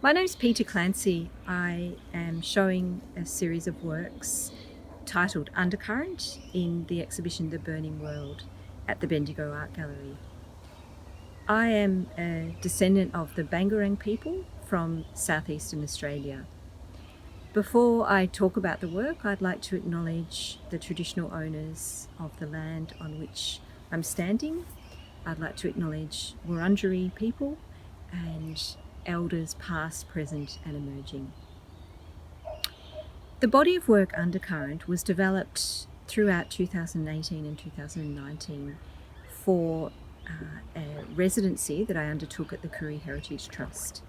My name's Peta Clancy. I am showing a series of works titled Undercurrent in the exhibition The Burning World at the Bendigo Art Gallery. I am a descendant of the Bangerang people from southeastern Australia. Before I talk about the work, I'd like to acknowledge the traditional owners of the land on which I'm standing. I'd like to acknowledge Wurundjeri people and elders past, present and emerging. The body of work Undercurrent was developed throughout 2018 and 2019 for a residency that I undertook at the Koori Heritage Trust.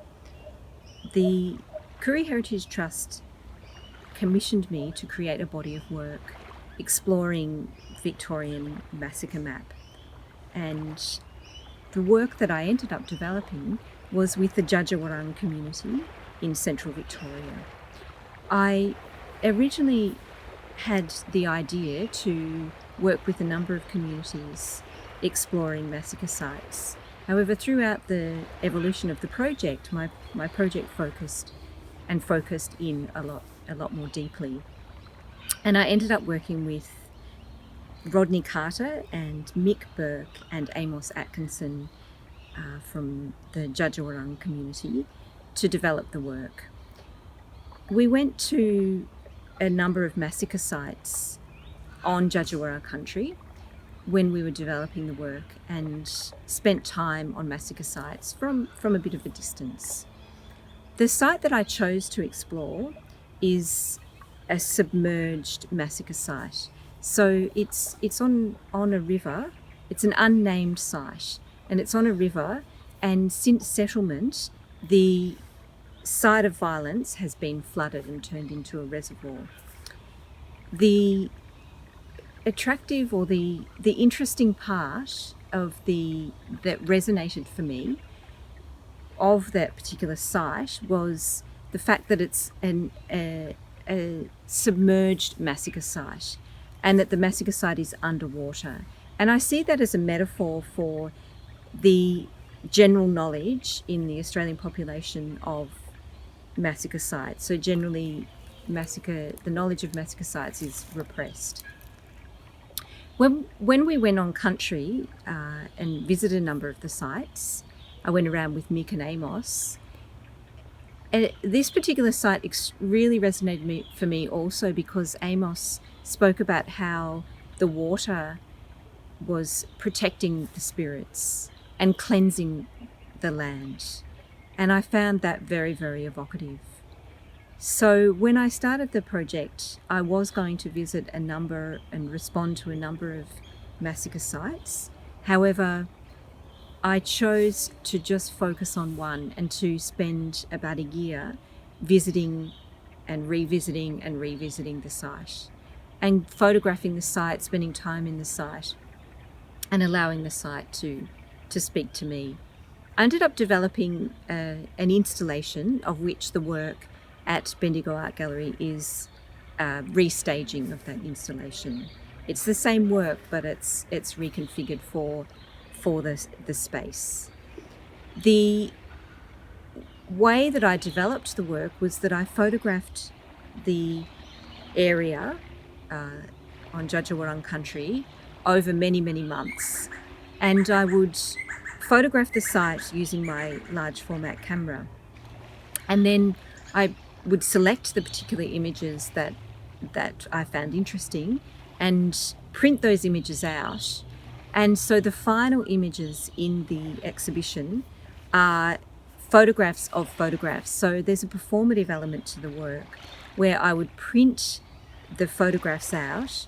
The Koori Heritage Trust commissioned me to create a body of work exploring Victorian massacre map, and the work that I ended up developing was with the Dja Dja Wurrung community in central Victoria. I originally had the idea to work with a number of communities exploring massacre sites. However, throughout the evolution of the project, my project focused in a lot more deeply. And I ended up working with Rodney Carter and Mick Burke and Amos Atkinson from the Dja Dja Wurrung community to develop the work. We went to a number of massacre sites on Dja Dja Wurrung Country when we were developing the work, and spent time on massacre sites from a bit of a distance. The site that I chose to explore is a submerged massacre site. So it's on a river. It's an unnamed site, and it's on a river, and since settlement the site of violence has been flooded and turned into a reservoir. The attractive or the interesting part of that resonated for me of that particular site was the fact that it's a submerged massacre site, and that the massacre site is underwater. And I see that as a metaphor for the general knowledge in the Australian population of massacre sites. So generally, the knowledge of massacre sites is repressed. When we went on country and visited a number of the sites, I went around with Mick and Amos. And this particular site really resonated for me also because Amos spoke about how the water was protecting the spirits and cleansing the land. And I found that very, very evocative. So when I started the project, I was going to visit a number and respond to a number of massacre sites. However, I chose to just focus on one and to spend about a year visiting and revisiting the site, and photographing the site, spending time in the site, and allowing the site to speak to me. I ended up developing an installation of which the work at Bendigo Art Gallery is restaging of that installation. It's the same work, but it's reconfigured for the space. The way that I developed the work was that I photographed the area on Dja Dja Wurrung Country over many, many months, and I would photograph the site using my large format camera, and then I would select the particular images that I found interesting and print those images out. And so the final images in the exhibition are photographs of photographs. So there's a performative element to the work where I would print the photographs out,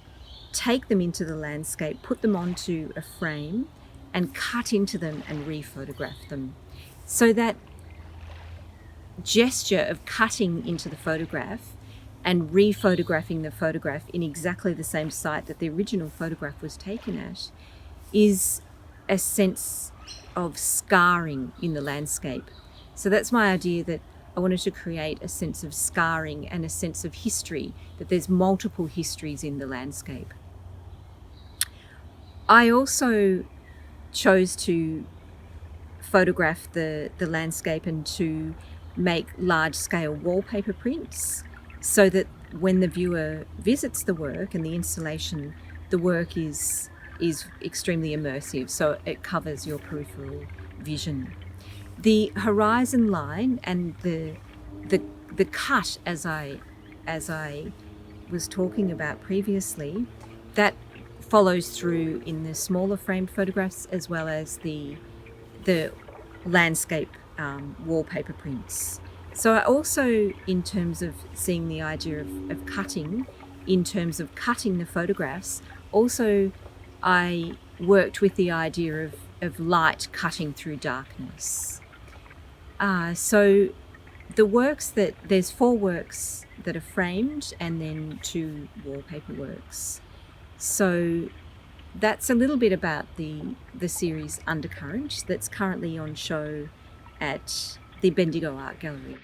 take them into the landscape, put them onto a frame and cut into them and re-photograph them. So that gesture of cutting into the photograph and re-photographing the photograph in exactly the same site that the original photograph was taken at is a sense of scarring in the landscape. So that's my idea, that I wanted to create a sense of scarring and a sense of history, that there's multiple histories in the landscape. I also chose to photograph the landscape and to make large-scale wallpaper prints so that when the viewer visits the work and the installation, the work is extremely immersive, so it covers your peripheral vision. The horizon line and the cut, as I was talking about previously, that follows through in the smaller framed photographs as well as the landscape wallpaper prints. So I also, in terms of seeing the idea of cutting, in terms of cutting the photographs, also I worked with the idea of light cutting through darkness. So the works there's 4 works that are framed and then 2 wallpaper works. So that's a little bit about the series Undercurrent that's currently on show at the Bendigo Art Gallery.